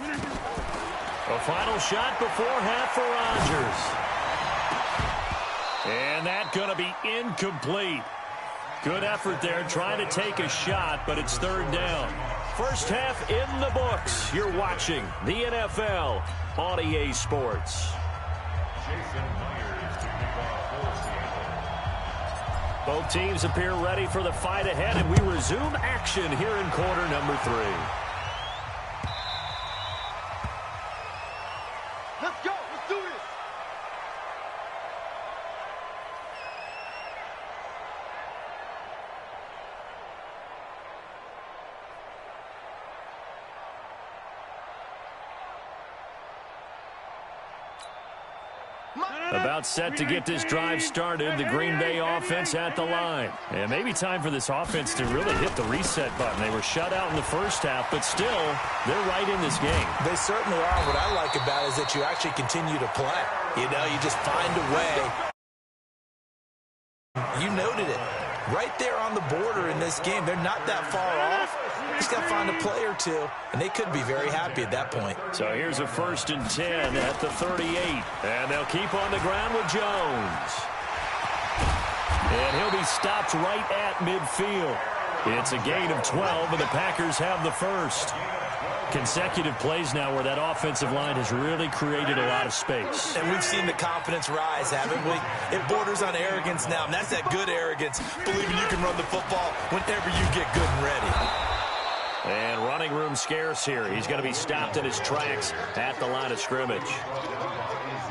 A final shot before half for Rodgers. And that's going to be incomplete. Good effort there trying to take a shot, but it's third down. First half in the books. You're watching the NFL on EA Sports. Both teams appear ready for the fight ahead, and we resume action here in quarter number 3. Let's go. Let's do this. About set to get this drive started, the Green Bay offense at the line. And maybe time for this offense to really hit the reset button. They were shut out in the first half, but still, they're right in this game. They certainly are. What I like about it is that you actually continue to play. You know, you just find a way. You noted it. Right there on the border in this game. They're not that far off. Just got to find a play or two, and they could be very happy at that point. So here's a 1st and 10 at the 38. And they'll keep on the ground with Jones. And he'll be stopped right at midfield. It's a gain of 12, and the Packers have the first. Consecutive plays now where that offensive line has really created a lot of space. And we've seen the confidence rise, haven't we? It borders on arrogance now, and that's that good arrogance, believing you can run the football whenever you get good and ready. And running room scarce here. He's going to be stopped in his tracks at the line of scrimmage.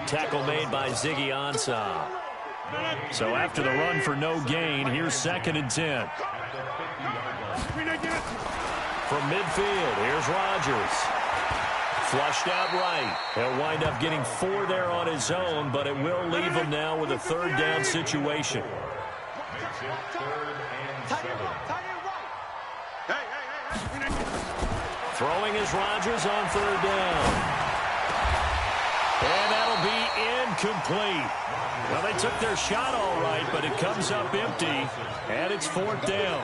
Tackle made by Ziggy Ansah. So after the run for no gain, here's 2nd and 10. From midfield, here's Rodgers. Flushed out right. He'll wind up getting 4 there on his own, but it will leave him now with a 3rd down situation. Throwing is Rodgers on 3rd down. And that'll be incomplete. Well, they took their shot all right, but it comes up empty, and it's 4th down.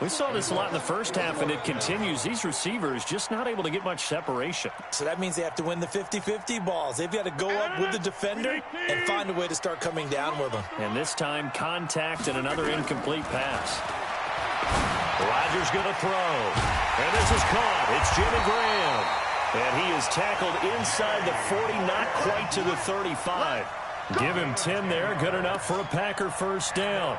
We saw this a lot in the first half, and it continues. These receivers just not able to get much separation. So that means they have to win the 50-50 balls. They've got to go up with the defender and find a way to start coming down with them. And this time, contact and another incomplete pass. Rodgers going to throw. And this is caught. It's Jimmy Graham. And he is tackled inside the 40, not quite to the 35. Give him 10 there. Good enough for a Packer 1st down.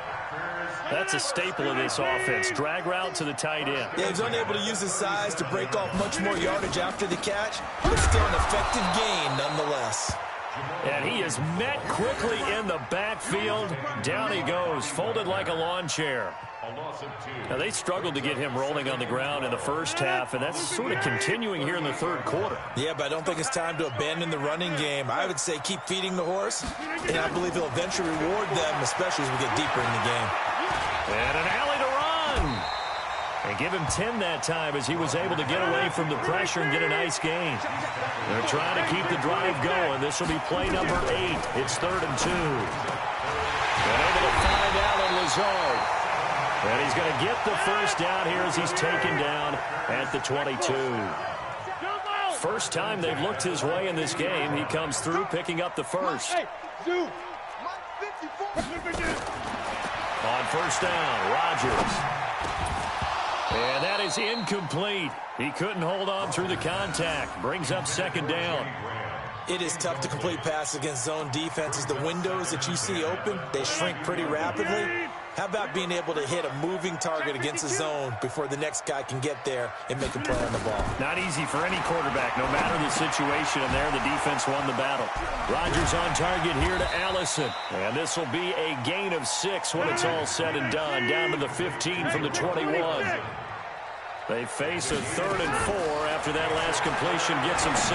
That's a staple of this offense. Drag route to the tight end. Yeah, he's unable to use his size to break off much more yardage after the catch, but still an effective gain nonetheless. And he is met quickly in the backfield. Down he goes, folded like a lawn chair. Now, they struggled to get him rolling on the ground in the first half, and that's sort of continuing here in the 3rd quarter. Yeah, but I don't think it's time to abandon the running game. I would say keep feeding the horse, and I believe he'll eventually reward them, especially as we get deeper in the game. And an alley to run. And give him 10 that time as he was able to get away from the pressure and get a nice gain. They're trying to keep the drive going. This will be play number 8. It's 3rd and 2. And able to find Allen Lazard. And he's going to get the 1st down here as he's taken down at the 22. First time they've looked his way in this game. He comes through picking up the 1st. On 1st down, Rodgers. And that is incomplete. He couldn't hold on through the contact. Brings up 2nd down. It is tough to complete passes against zone defenses. The windows that you see open, they shrink pretty rapidly. How about being able to hit a moving target against a zone before the next guy can get there and make a play on the ball? Not easy for any quarterback, no matter the situation, and there the defense won the battle. Rodgers on target here to Allison, and this will be a gain of 6 when it's all said and done, down to the 15 from the 21. They face a 3rd and 4 after that last completion gets them 6.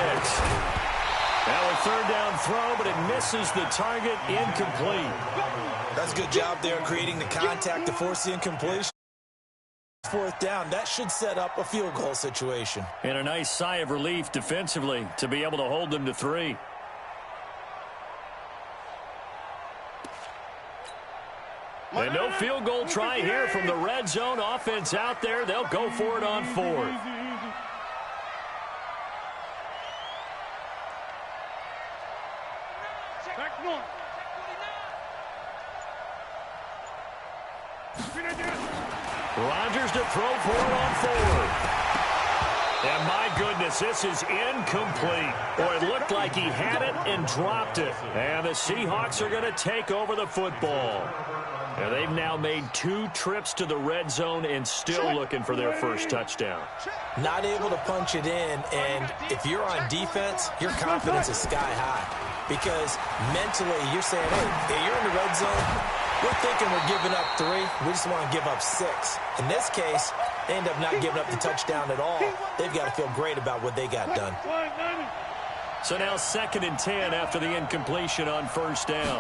Now a 3rd down throw, but it misses the target, incomplete. That's a good job there creating the contact to force the incompletion. 4th down, that should set up a field goal situation. And a nice sigh of relief defensively to be able to hold them to 3. And no field goal try here from the red zone offense out there. They'll go for it on 4th. Rodgers to throw for it on forward. And my goodness, this is incomplete. Boy, it looked like he had it and dropped it. And the Seahawks are going to take over the football. And they've now made 2 trips to the red zone and still looking for their first touchdown. Not able to punch it in, and if you're on defense, your confidence is sky high. Because mentally, you're saying, hey, you're in the red zone. We're thinking we're giving up 3. We just want to give up 6. In this case, they end up not giving up the touchdown at all. They've got to feel great about what they got done. So now 2nd and 10 after the incompletion on first down.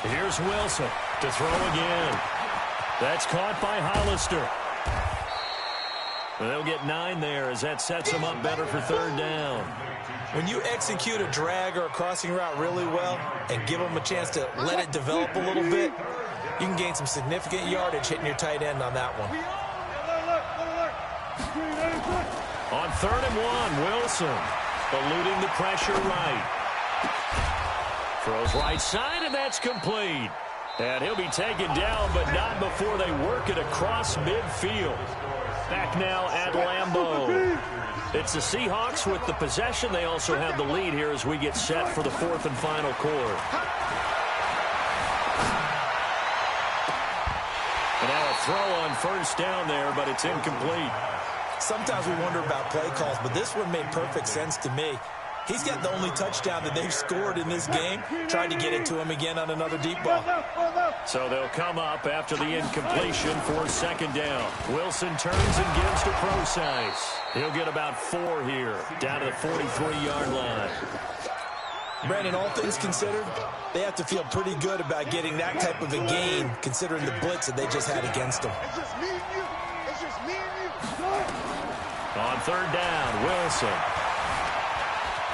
Here's Wilson to throw again. That's caught by Hollister. They'll get 9 there as that sets them up better for 3rd down. When you execute a drag or a crossing route really well and give them a chance to let it develop a little bit, you can gain some significant yardage hitting your tight end on that one. On 3rd and 1, Wilson eluding the pressure right. Throws right side, and that's complete. And he'll be taken down, but not before they work it across midfield. Back now at Lambeau. It's the Seahawks with the possession. They also have the lead here as we get set for the 4th and final quarter. And now a throw on first down there, but it's incomplete. Sometimes we wonder about play calls, but this one made perfect sense to me. He's got the only touchdown that they've scored in this game. Tried to get it to him again on another deep ball. So they'll come up after the incompletion for 2nd down. Wilson turns and gives to Procise. He'll get about 4 here, down to the 43-yard line. Brandon, all things considered, they have to feel pretty good about getting that type of a gain, considering the blitz that they just had against them. It's just me and you. It's just me and you. On 3rd down, Wilson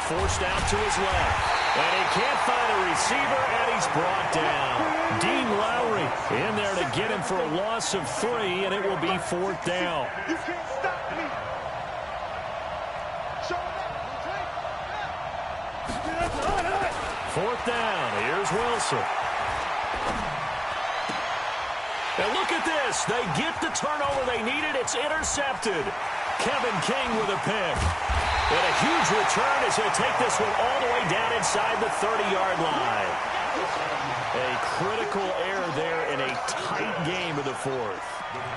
forced out to his left. And he can't find a receiver, and he's brought down. Dean Lowry in there to get him for a loss of 3, and it will be 4th down. You can't stop me. Show it up. 4th down. Here's Wilson. And look at this. They get the turnover they needed. It's intercepted. Kevin King with a pick. And a huge return as he'll take this one all the way down inside the 30-yard line. A critical error there in a tight game of the 4th.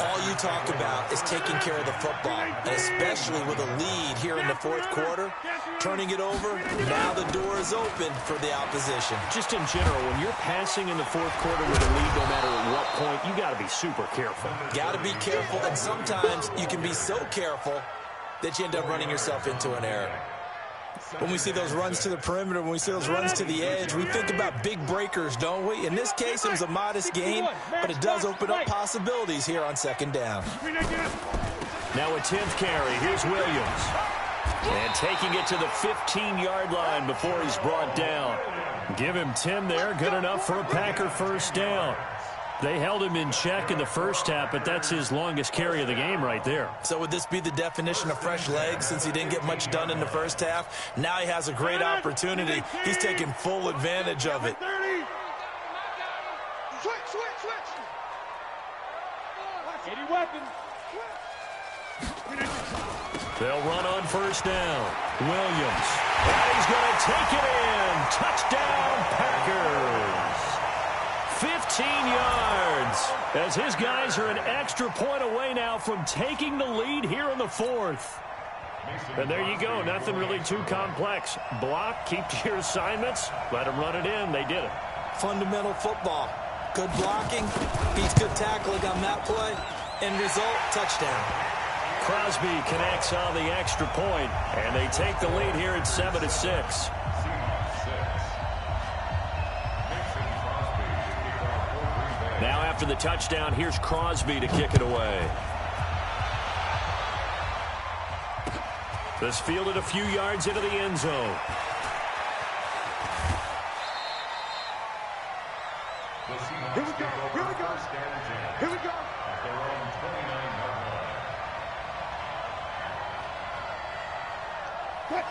All you talk about is taking care of the football, and especially with a lead here in the 4th quarter. Turning it over, now the door is open for the opposition. Just in general, when you're passing in the 4th quarter with a lead, no matter at what point, you got to be super careful. Got to be careful, and sometimes you can be so careful that you end up running yourself into an error. When we see those runs to the perimeter, when we see those runs to the edge, we think about big breakers, don't we? In this case, it was a modest gain, but it does open up possibilities here on 2nd down. Now a 10th carry. Here's Williams. And taking it to the 15-yard line before he's brought down. Give him 10 there. Good enough for a Packer 1st down. They held him in check in the first half, but that's his longest carry of the game right there. So would this be the definition of fresh legs since he didn't get much done in the first half? Now he has a great opportunity. He's taking full advantage of it. Switch. Any weapons? They'll run on 1st down. Williams. And he's going to take it in. Touchdown, Packers. 15 yards as his guys are an extra point away now from taking the lead here in the 4th. And there you go. Nothing really too complex. Block, keep to your assignments, let them run it in. They did it. Fundamental football. Good blocking, beats good tackling on that play. End result, touchdown. Crosby connects on the extra point, and they take the lead here at 7-6. Now after the touchdown, here's Crosby to kick it away. This fielded a few yards into the end zone. Here we go. Here we go.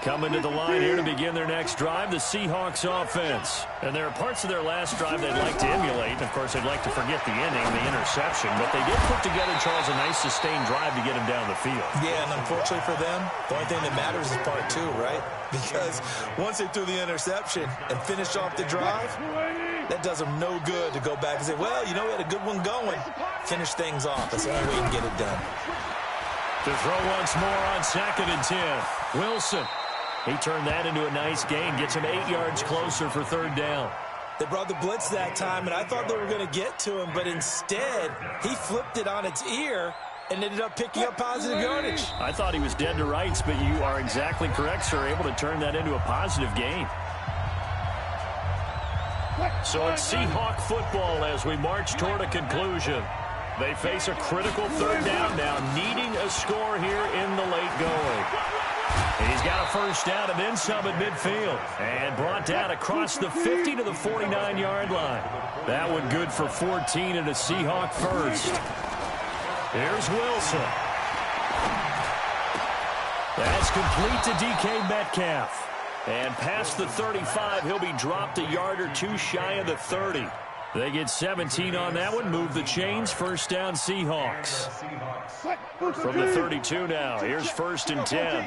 Coming to the line here to begin their next drive, the Seahawks offense. And there are parts of their last drive they'd like to emulate. Of course, they'd like to forget the inning, the interception. But they did put together, Charles, a nice sustained drive to get him down the field. Yeah, and unfortunately for them, the only thing that matters is part two, right? Because once they threw the interception and finished off the drive, that does them no good to go back and say, well, you know, we had a good one going. Finish things off. That's the only way you can get it done. To throw once more on 2nd and 10. Wilson. He turned that into a nice gain. Gets him 8 yards closer for 3rd down. They brought the blitz that time, and I thought they were going to get to him, but instead, he flipped it on its ear and ended up picking up positive yardage. I thought he was dead to rights, but you are exactly correct, sir. Able to turn that into a positive gain. So it's Seahawk football as we march toward a conclusion. They face a critical 3rd down now, needing a score here in the late going. He's got a 1st down and then some at midfield. And brought down across the 50 to the 49-yard line. That one good for 14 and a Seahawk 1st. Here's Wilson. That's complete to DK Metcalf. And past the 35, he'll be dropped a yard or two shy of the 30. They get 17 on that one. Move the chains. 1st down Seahawks. From the 32 now. Here's 1st and 10.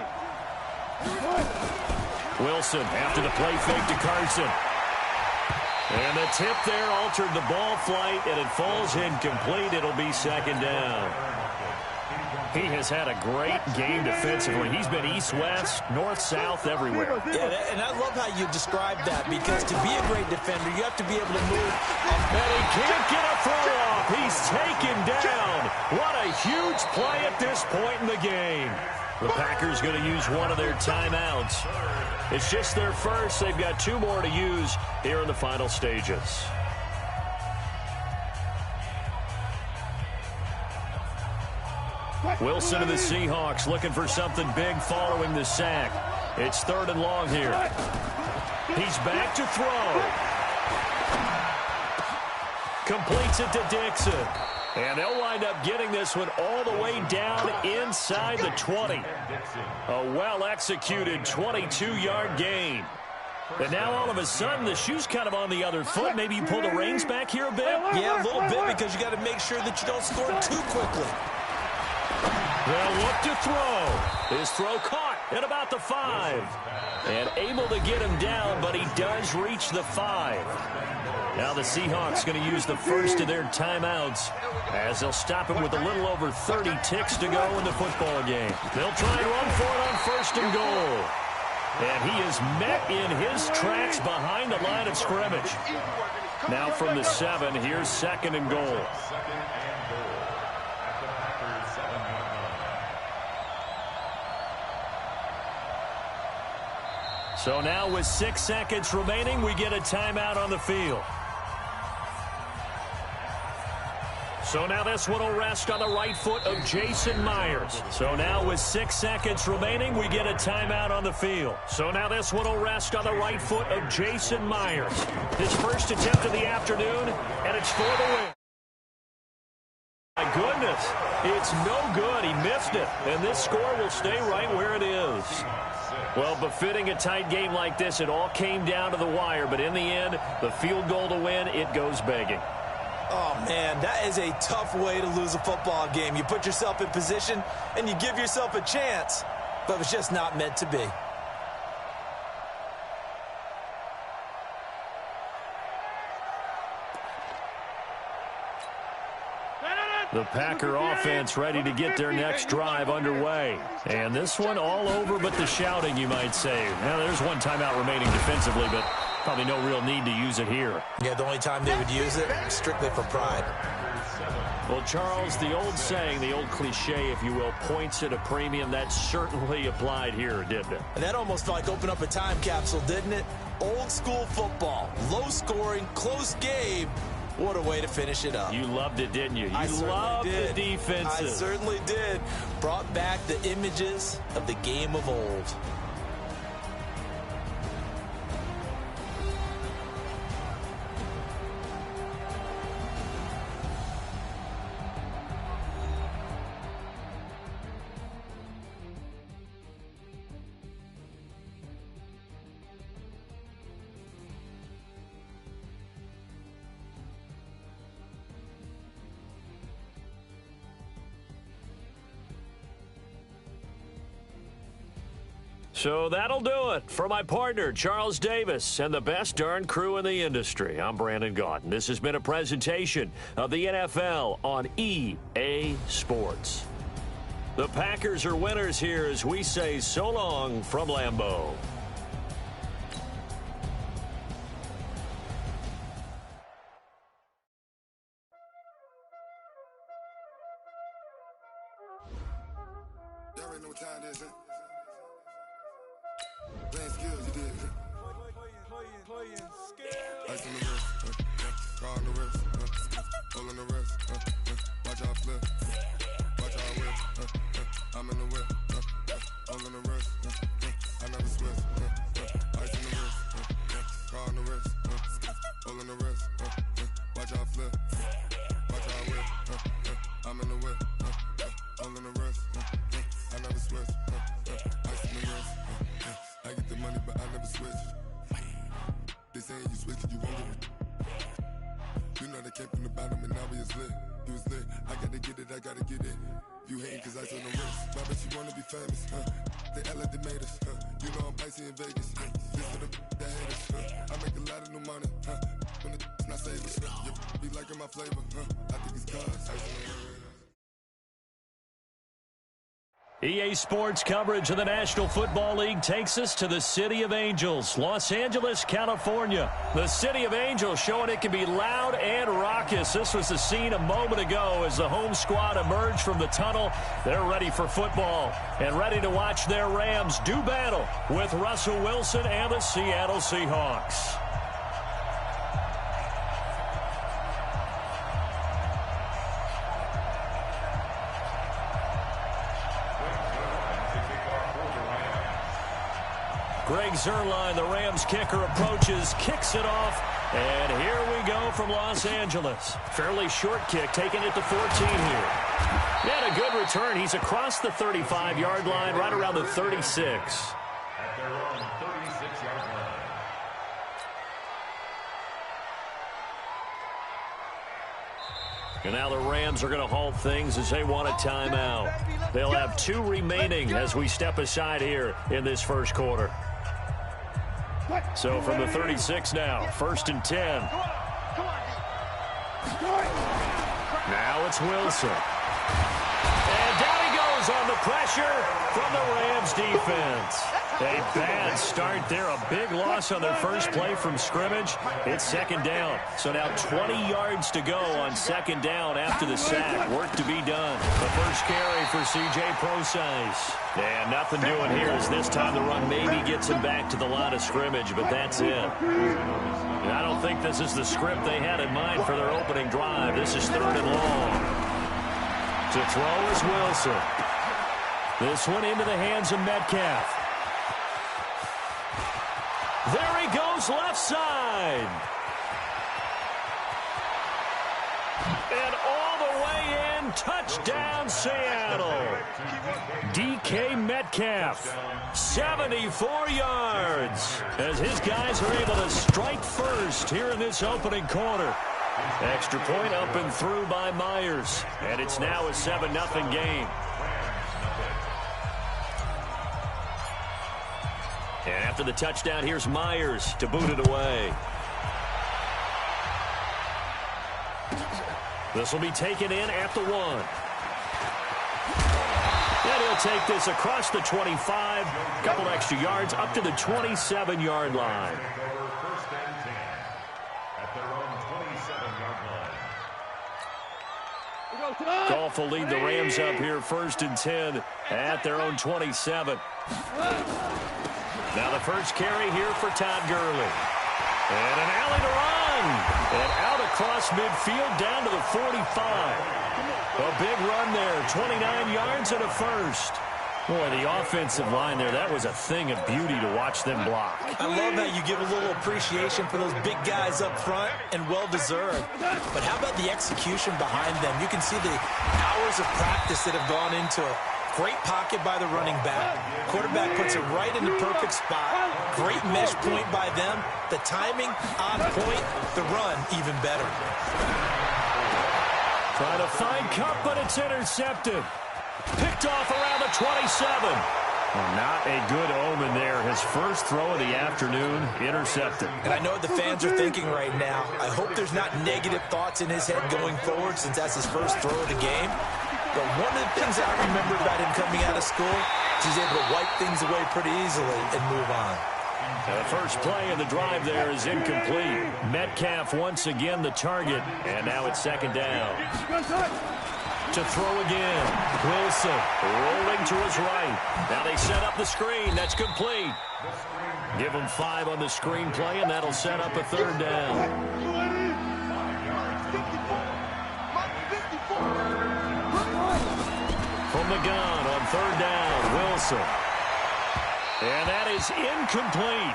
Wilson after the play fake to Carson. And the tip there altered the ball flight, and it falls incomplete. It'll be 2nd down. He has had a great game defensively. He's been east-west, north-south, everywhere. Yeah, and I love how you described that, because to be a great defender, you have to be able to move. And he can't get a throw off. He's taken down. What a huge play at this point in the game. The Packers going to use one of their timeouts. It's just their first. They've got 2 more to use here in the final stages. Wilson and the Seahawks looking for something big following the sack. It's 3rd and long here. He's back to throw. Completes it to Dixon. And they'll wind up getting this one all the way down inside the 20. A well-executed 22-yard gain. And now all of a sudden the shoe's kind of on the other foot. Maybe you pull the reins back here a bit? Yeah, a little bit, because you got to make sure that you don't score too quickly. They'll look to throw. His throw caught at about the 5. And able to get him down, but he does reach the 5. Now the Seahawks going to use the first of their timeouts as they'll stop him with a little over 30 ticks to go in the football game. They'll try and run for it on 1st and goal. And he is met in his tracks behind the line of scrimmage. Now from the 7, here's 2nd and goal. So now with 6 seconds remaining, we get a timeout on the field. So now this one will rest on the right foot of Jason Myers. So now with 6 seconds remaining, we get a timeout on the field. So now this one will rest on the right foot of Jason Myers. His first attempt of the afternoon, and it's for the win. My goodness, it's no good. He missed it, and this score will stay right where it is. Well, befitting a tight game like this, it all came down to the wire, but in the end, the field goal to win, it goes begging. Oh, man, that is a tough way to lose a football game. You put yourself in position, and you give yourself a chance, but it's just not meant to be. The Packer offense ready to get their next drive underway. And this one all over but the shouting, you might say. Now, there's one timeout remaining defensively, but probably no real need to use it here. Yeah, the only time they would use it, strictly for pride. Well, Charles, the old saying, the old cliche, if you will, points at a premium, that certainly applied here, didn't it? And that almost like opened up a time capsule, didn't it? Old school football, low scoring, close game. What a way to finish it up. You loved it, didn't you? You loved the defenses. I certainly did. Brought back the images of the game of old. So that'll do it for my partner, Charles Davis, and the best darn crew in the industry. I'm Brandon Gaudin. This has been a presentation of the NFL on EA Sports. The Packers are winners here as we say so long from Lambeau. Y'all already know what time it is, huh? Playing skills, you did. Playing skills. Ice on the wrist, car on the wrist, hole on the wrist, watch out flip, watch out whip, I'm in the whip, hole on the wrist, I never switch, ice on the wrist, car on the wrist, hole on the wrist, watch out flip, watch out whip, I'm in the whip, hole on the wrist, I never switch, ice on the wrist, I get the money but I never switch. They saying you switch it, you won't get it. You know they came from the bottom and now we is lit. You was lit, I gotta get it, I gotta get it. You hating cause ice on the wrist. Why bet you wanna be famous, They act like they made us, You know I'm icy in Vegas, This for the that hate us, I make a lot of new money, When it's not savers, You be liking my flavor, I think it's cause ice on the wrist. EA Sports coverage of the National Football League takes us to the City of Angels, Los Angeles, California. The City of Angels showing it can be loud and raucous. This was the scene a moment ago as the home squad emerged from the tunnel. They're ready for football and ready to watch their Rams do battle with Russell Wilson and the Seattle Seahawks. Greg Zuerlein, the Rams kicker, approaches, kicks it off, and here we go from Los Angeles. Fairly short kick, taking it to 14 here. And a good return. He's across the 35-yard line, right around the 36. At their own 36-yard line. And now the Rams are going to halt things as they want a timeout. They'll have 2 remaining as we step aside here in this first quarter. So from the 36 now, 1st and 10. Now it's Wilson. And down he goes on the pressure from the Rams defense. A bad start there, a big loss on their first play from scrimmage. It's 2nd down. So now 20 yards to go on 2nd down after the sack. Work to be done. The first carry for C.J. Prosise. And nothing doing here as this time the run maybe gets him back to the line of scrimmage, but that's it. And I don't think this is the script they had in mind for their opening drive. This is 3rd and long. To throw is Wilson. This one into the hands of Metcalf. There he goes, left side. And all the way in, touchdown Seattle. DK Metcalf, 74 yards, as his guys are able to strike first here in this opening quarter. Extra point up and through by Myers, and it's now a 7-0 game. And after the touchdown, here's Myers to boot it away. This will be taken in at the 1. And he'll take this across the 25, couple extra yards up to the 27-yard line. First and 10 at their own 27-yard line. Goff will lead the Rams up here 1st and 10 at their own 27. Now the first carry here for Todd Gurley. And an alley to run. And out across midfield down to the 45. A big run there, 29 yards and a first. Boy, the offensive line there, that was a thing of beauty to watch them block. I love how you give a little appreciation for those big guys up front, and well-deserved. But how about the execution behind them? You can see the hours of practice that have gone into it. Great pocket by the running back. Quarterback puts it right in the perfect spot. Great mesh point by them. The timing on point. The run even better. Trying to find Cup, but it's intercepted. Picked off around the 27. Well, not a good omen there. His first throw of the afternoon intercepted. And I know what the fans are thinking right now. I hope there's not negative thoughts in his head going forward since that's his first throw of the game. But one of the things I remember about him coming out of school is he's able to wipe things away pretty easily and move on. The first play of the drive there is incomplete. Metcalf once again the target, and now it's second down. To throw again. Wilson rolling to his right. Now they set up the screen. That's complete. Give them 5 on the screen play, and that'll set up a third down. From the gun on third down, Wilson. And that is incomplete.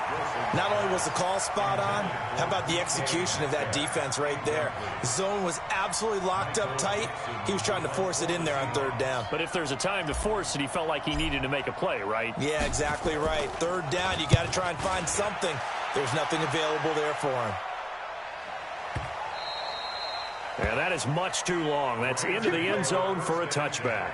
Not only was the call spot on, how about the execution of that defense right there? The zone was absolutely locked up tight. He was trying to force it in there on third down. But if there's a time to force it, he felt like he needed to make a play, right? Yeah, exactly right. Third down, you got to try and find something. There's nothing available there for him. And that is much too long. That's into the end zone for a touchback.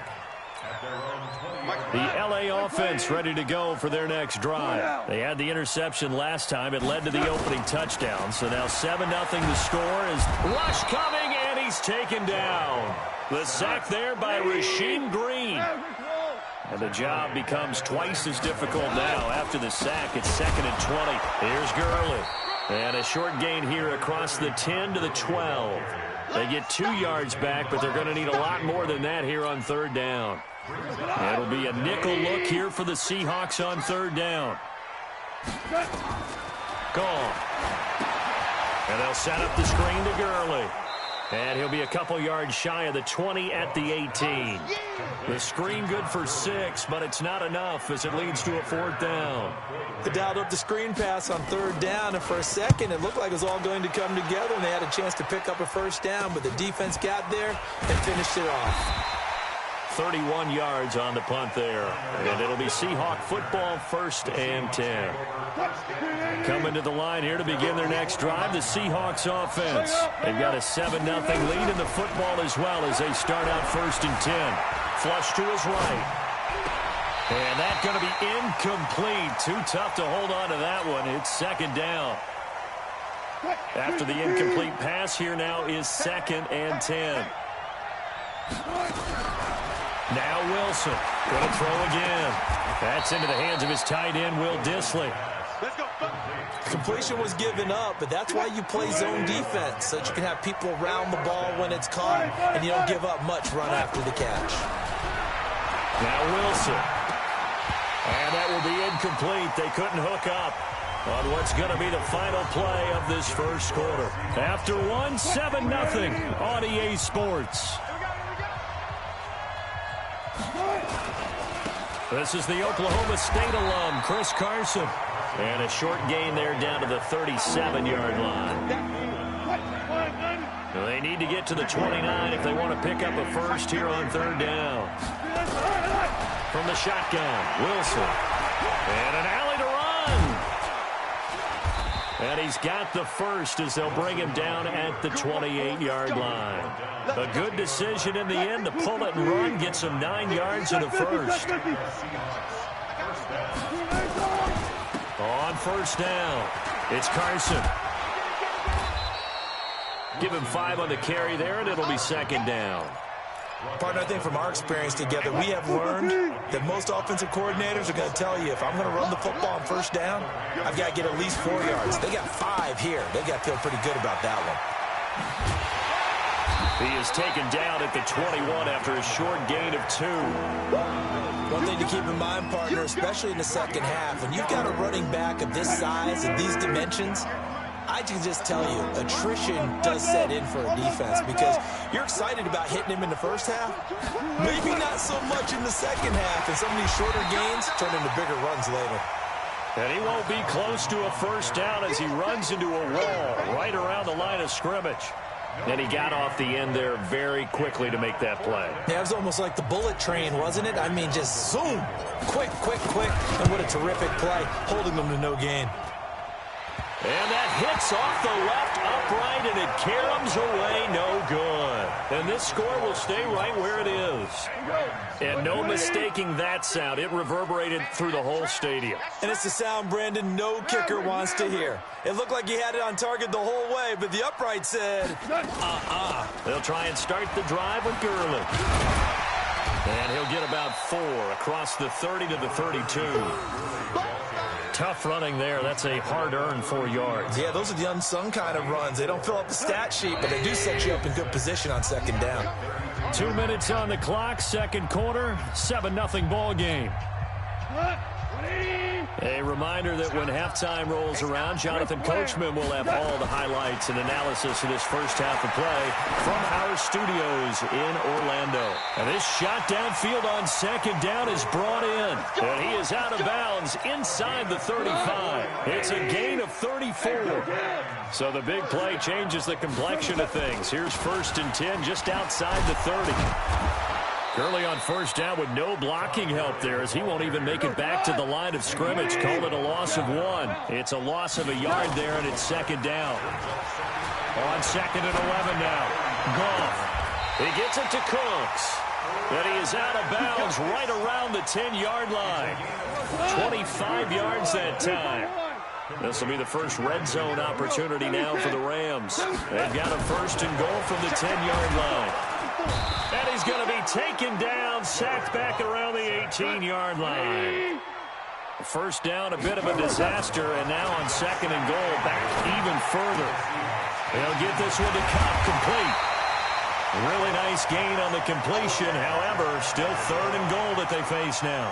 The LA offense ready to go for their next drive. They had the interception last time. It led to the opening touchdown. So now 7-0 the score is Rush coming, and he's taken down. The sack there by Rasheem Green. And the job becomes twice as difficult now. After the sack, it's 2nd and 20. Here's Gurley. And a short gain here across the 10 to the 12. They get 2 yards back, but they're going to need a lot more than that here on third down. It'll be a nickel look here for the Seahawks on third down. Gone. And they'll set up the screen to Gurley. And he'll be a couple yards shy of the 20 at the 18. The screen good for 6, but it's not enough as it leads to a fourth down. They dialed up the screen pass on third down, and for a second it looked like it was all going to come together, and they had a chance to pick up a first down, but the defense got there and finished it off. 31 yards on the punt there. And it'll be Seahawk football, 1st and 10. Coming to the line here to begin their next drive, the Seahawks offense. They've got a 7-0 lead in the football as well as they start out 1st and 10. Flush to his right. And that's going to be incomplete. Too tough to hold on to that one. It's 2nd down. After the incomplete pass, here now is 2nd and 10. Now Wilson going to throw again. That's into the hands of his tight end, Will Dissly. Completion was given up, but that's why you play zone defense, so that you can have people around the ball when it's caught, and you don't give up much run after the catch. Now Wilson. And that will be incomplete. They couldn't hook up on what's going to be the final play of this first quarter. After one, 7-0 on EA Sports. This is the Oklahoma State alum, Chris Carson. And a short gain there down to the 37-yard line. They need to get to the 29 if they want to pick up a first here on third down. From the shotgun, Wilson. And an alley to run. And he's got the first as they'll bring him down at the 28-yard line. A good decision in the end to pull it and run, get some 9 yards in the first. On first down, it's Carson. Give him 5 on the carry there, and it'll be 2nd down. Partner, I think from our experience together, we have learned that most offensive coordinators are going to tell you, if I'm going to run the football on first down, I've got to get at least 4 yards. They got 5 here. They got to feel pretty good about that one. He is taken down at the 21 after a short gain of 2. One thing to keep in mind, partner, especially in the second half, when you've got a running back of this size and these dimensions, I can just tell you, attrition does set in for a defense because you're excited about hitting him in the first half. Maybe not so much in the second half, and some of these shorter gains turn into bigger runs later. And he won't be close to a first down as he runs into a wall right around the line of scrimmage. And he got off the end there very quickly to make that play. Yeah, it was almost like the bullet train, wasn't it? I mean, just zoom, quick, quick, quick. And what a terrific play, holding them to no gain. And that hits off the left upright, and it caroms away, no good. And this score will stay right where it is. And no mistaking that sound. It reverberated through the whole stadium. And it's the sound, Brandon, no kicker wants to hear. It looked like he had it on target the whole way, but the upright said, They'll try and start the drive with Gurley. And he'll get about 4 across the 30 to the 32. Tough running there. That's a hard-earned 4 yards. Yeah, those are the unsung kind of runs. They don't fill up the stat sheet, but they do set you up in good position on second down. 2 minutes on the clock, second quarter, 7-0 ball game. A reminder that when halftime rolls around, Jonathan Coachman will have all the highlights and analysis of this first half of play from our studios in Orlando. And this shot downfield on second down is brought in. And he is out of bounds inside the 35. It's a gain of 34. So the big play changes the complexion of things. Here's 1st and 10 just outside the 30. Gurley on first down with no blocking help there as he won't even make it back to the line of scrimmage. Call it a loss of 1. It's a loss of a yard there, and it's second down. On 2nd and 11 now. Goff. He gets it to Cooks. And he is out of bounds right around the 10-yard line. 25 yards that time. This will be the first red zone opportunity now for the Rams. They've got a 1st and goal from the 10-yard line. And he's going to be taken down, sacked back around the 18-yard line. First down, a bit of a disaster, and now on 2nd and goal, back even further. They'll get this one to Cobb, complete. Really nice gain on the completion, however, still 3rd and goal that they face now.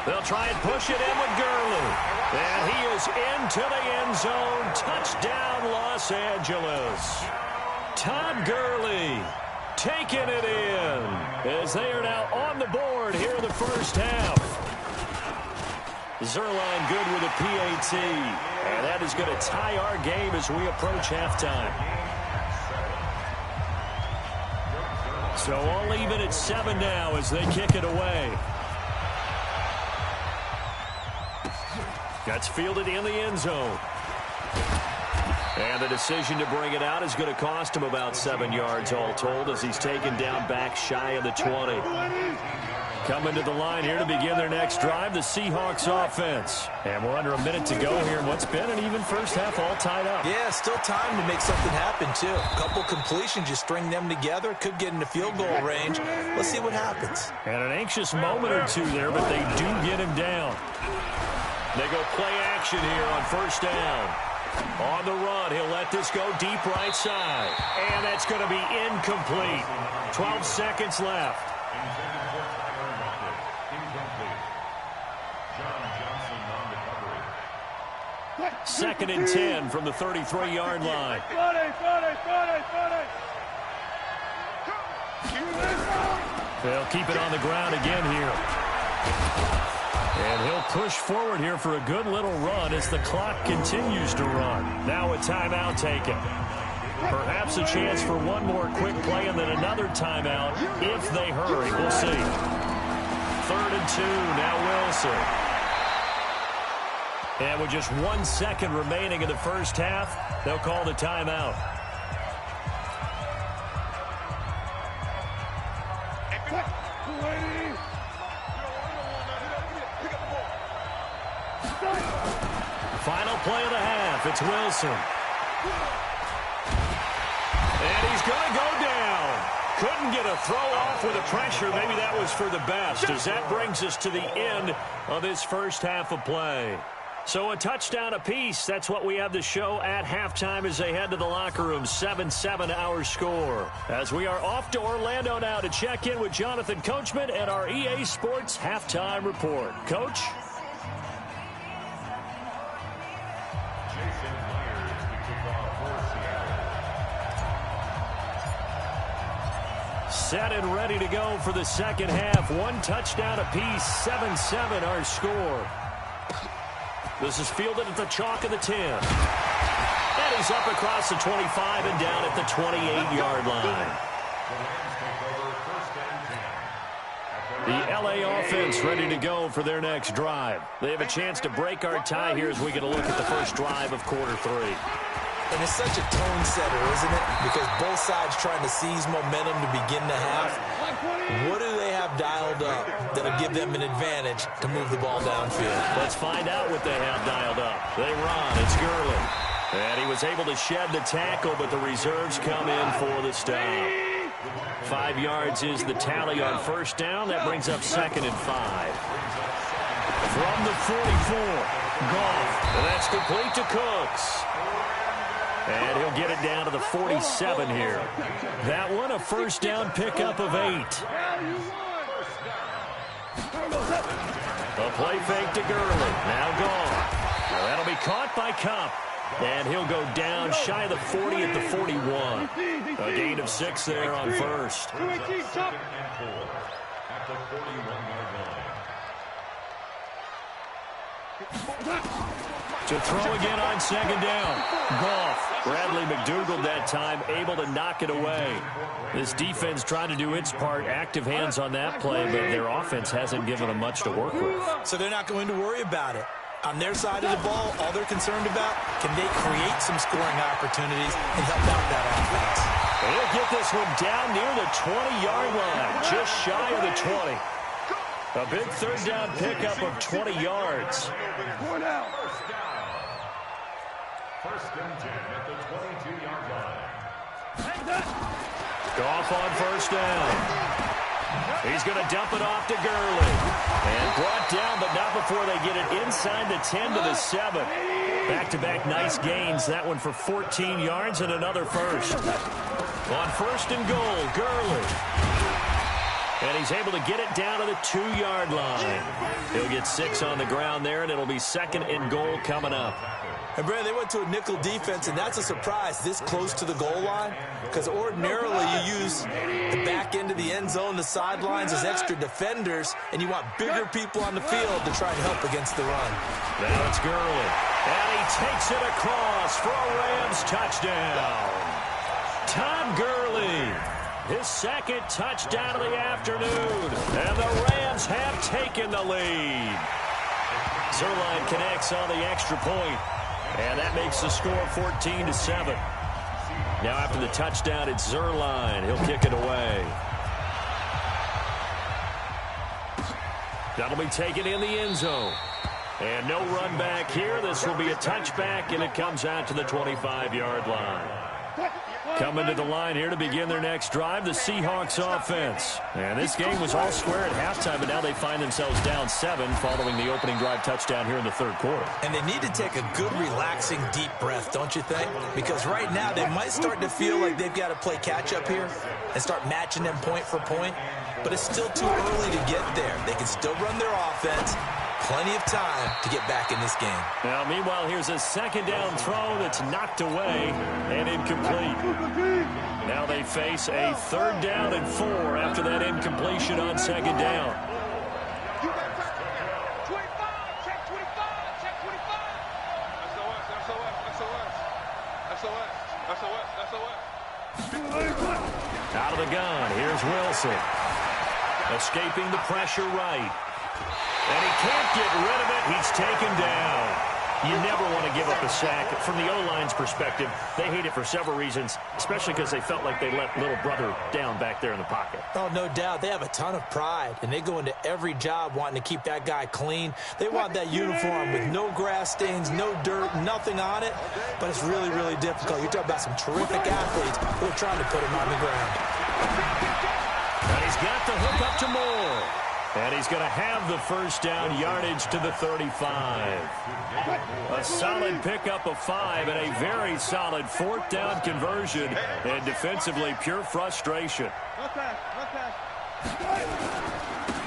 They'll try and push it in with Gurley. And he is into the end zone. Touchdown, Los Angeles. Todd Gurley taking it in as they are now on the board here in the first half. Zerline good with a PAT. And that is going to tie our game as we approach halftime. So all even at 7 now as they kick it away. That's fielded in the end zone. And the decision to bring it out is going to cost him about 7 yards all told as he's taken down back shy of the 20. Coming to the line here to begin their next drive, the Seahawks offense. And we're under a minute to go here in what's been an even first half all tied up. Yeah, still time to make something happen, too. A couple completions, you string them together, could get into field goal range. Let's see what happens. And an anxious moment or two there, but they do get him down. They go play action here on first down. On the run, he'll let this go deep right side. And that's going to be incomplete. 12 seconds left. 2nd and 10 from the 33-yard line. They'll keep it on the ground again here. And he'll push forward here for a good little run as the clock continues to run. Now a timeout taken. Perhaps a chance for one more quick play and then another timeout if they hurry. We'll see. 3rd and 2, now Wilson. And with just 1 second remaining in the first half, they'll call the timeout. Final play of the half. It's Wilson. And he's going to go down. Couldn't get a throw off with the pressure. Maybe that was for the best, as that brings us to the end of this first half of play. So a touchdown apiece. That's what we have to show at halftime as they head to the locker room. 7-7 our score. As we are off to Orlando now to check in with Jonathan Coachman and our EA Sports halftime report. Coach? Set and ready to go for the second half. 1 touchdown apiece. 7-7 our score. This is fielded at the chalk of the 10. And he's up across the 25 and down at the 28-yard line. The LA offense ready to go for their next drive. They have a chance to break our tie here as we get a look at the first drive of quarter 3. And it's such a tone setter, isn't it? Because both sides trying to seize momentum to begin the half. What do they have dialed up that'll give them an advantage to move the ball downfield? Let's find out what they have dialed up. They run. It's Gurley. And he was able to shed the tackle, but the reserves come in for the stop. 5 yards is the tally on first down. That brings up 2nd and 5. From the 44, Goff. And that's complete to Cooks. And he'll get it down to the 47 here. That one, a first down pickup of 8. A play fake to Gurley. Now Goff. Well, that'll be caught by Kupp. And he'll go down shy of the 40 at the 41. A gain of 6 there on first. To throw again on 2nd down. Goff. Bradley McDougald that time able to knock it away. This defense trying to do its part. Active hands on that play, but their offense hasn't given them much to work with. So they're not going to worry about it. On their side of the ball, all they're concerned about, can they create some scoring opportunities and help out that offense? They'll get this one down near the 20-yard line, just shy of the 20. A big third down pickup of 20 yards. First and 10 at the 22-yard line. Goff on first down. He's going to dump it off to Gurley. And brought down, but not before they get it inside the 10 to the 7. Back-to-back nice gains. That one for 14 yards and another first. On first and goal, Gurley. And he's able to get it down to the 2-yard line. He'll get 6 on the ground there, and it'll be 2nd and goal coming up. And, Brad, they went to a nickel defense, and that's a surprise this close to the goal line, because ordinarily you use the back end of the end zone, the sidelines as extra defenders, and you want bigger people on the field to try and help against the run. Now it's Gurley, and he takes it across for a Rams touchdown. Todd Gurley, his 2nd touchdown of the afternoon, and the Rams have taken the lead. Zuerlein connects on the extra point. And that makes the score 14-7. Now after the touchdown, it's Zuerlein. He'll kick it away. That'll be taken in the end zone. And no run back here. This will be a touchback, and it comes out to the 25-yard line. Coming to the line here to begin their next drive, the Seahawks offense. And this game was all square at halftime, but now they find themselves down 7 following the opening drive touchdown here in the 3rd quarter. And they need to take a good, relaxing, deep breath, don't you think? Because right now they might start to feel like they've got to play catch-up here and start matching them point for point. But it's still too early to get there. They can still run their offense. Plenty of time to get back in this game. Now, meanwhile, here's a 2nd down throw that's knocked away and incomplete. Now they face a 3rd down and 4 after that incompletion on 2nd down. Out of the gun, here's Wilson. Escaping the pressure right. And he can't get rid of it. He's taken down. You never want to give up a sack. From the O-line's perspective, they hate it for several reasons, especially because they felt like they let little brother down back there in the pocket. Oh, no doubt. They have a ton of pride, and they go into every job wanting to keep that guy clean. They want that uniform with no grass stains, no dirt, nothing on it, but it's really, really difficult. You're talking about some terrific athletes who are trying to put him on the ground. And he's got the hook up to Moore. And he's going to have the first down, yardage to the 35. A solid pickup of 5 and a very solid 4th down conversion. And defensively, pure frustration.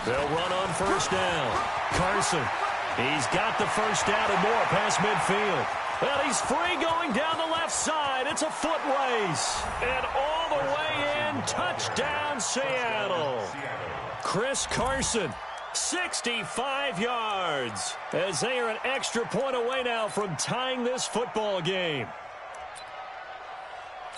They'll run on first down. Carson, he's got the first down and more past midfield. Well, he's free going down the left side. It's a foot race. And all the way in, touchdown Seattle. Chris Carson, 65 yards, as they are an extra point away now from tying this football game.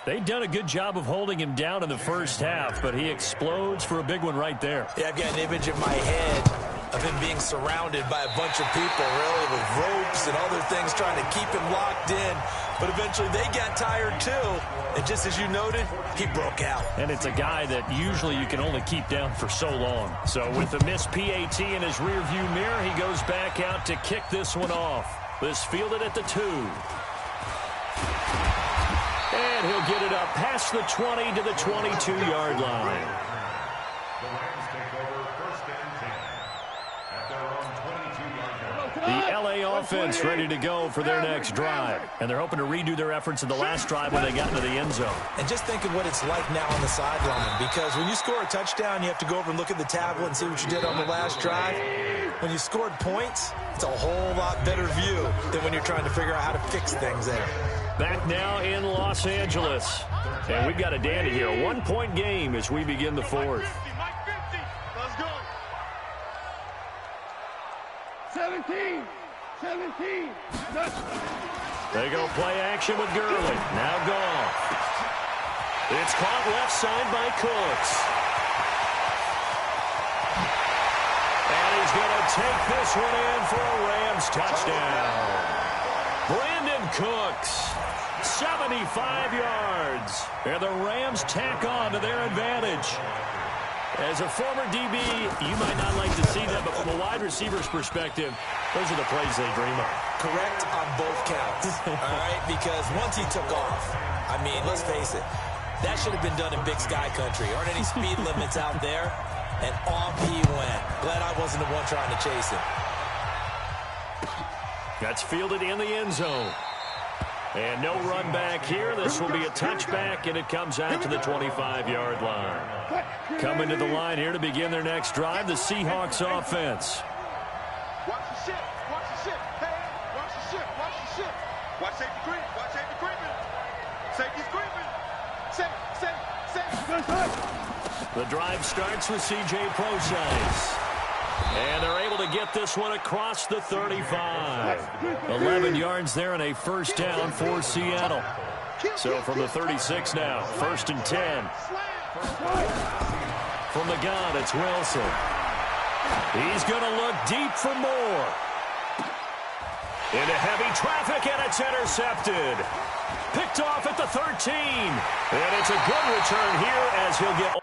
They've done a good job of holding him down in the first half, but he explodes for a big one right there. Yeah, I've got an image in my head of him being surrounded by a bunch of people, really, with ropes and other things trying to keep him locked in. But eventually they got tired too. And just as you noted, he broke out. And it's a guy that usually you can only keep down for so long. So with the missed PAT in his rearview mirror, he goes back out to kick this one off. This fielded at the 2. And he'll get it up past the 20 to the 22-yard line. The Rams take over first and 10 at their own 22-yard line. The LA offense ready to go for their next drive. And they're hoping to redo their efforts in the last drive when they got into the end zone. And just think of what it's like now on the sideline, because when you score a touchdown, you have to go over and look at the tablet and see what you did on the last drive. When you scored points, it's a whole lot better view than when you're trying to figure out how to fix things there. Back now in Los Angeles. And we've got a dandy here. A 1-point game as we begin the fourth. Let's go. 17. They go play action with Gurley. Now Goff. It's caught left side by Cooks. And he's going to take this one in for a Rams touchdown. Brandon Cooks, 75 yards. And the Rams tack on to their advantage. As a former DB, you might not like to see that, but from a wide receiver's perspective, those are the plays they dream of. Correct on both counts, all right? Because once he took off, I mean, let's face it, that should have been done in Big Sky Country. Aren't any speed limits out there? And off he went. Glad I wasn't the one trying to chase him. That's fielded in the end zone. And no run back here. This will be a touchback, and it comes out to the 25-yard line. Coming to the line here to begin their next drive, the Seahawks offense. Watch the ship. Watch the ship. Hey, watch the ship. Watch the ship. Watch safety creep. Watch safety creeping. Safety's creeping. Safe. The drive starts with C.J. Procise. And they're able to get this one across the 35. 11 yards there and a first down for Seattle. So from the 36 now, 1st and 10. From the gun, it's Wilson. He's going to look deep for more. Into heavy traffic, and it's intercepted. Picked off at the 13. And it's a good return here as he'll get...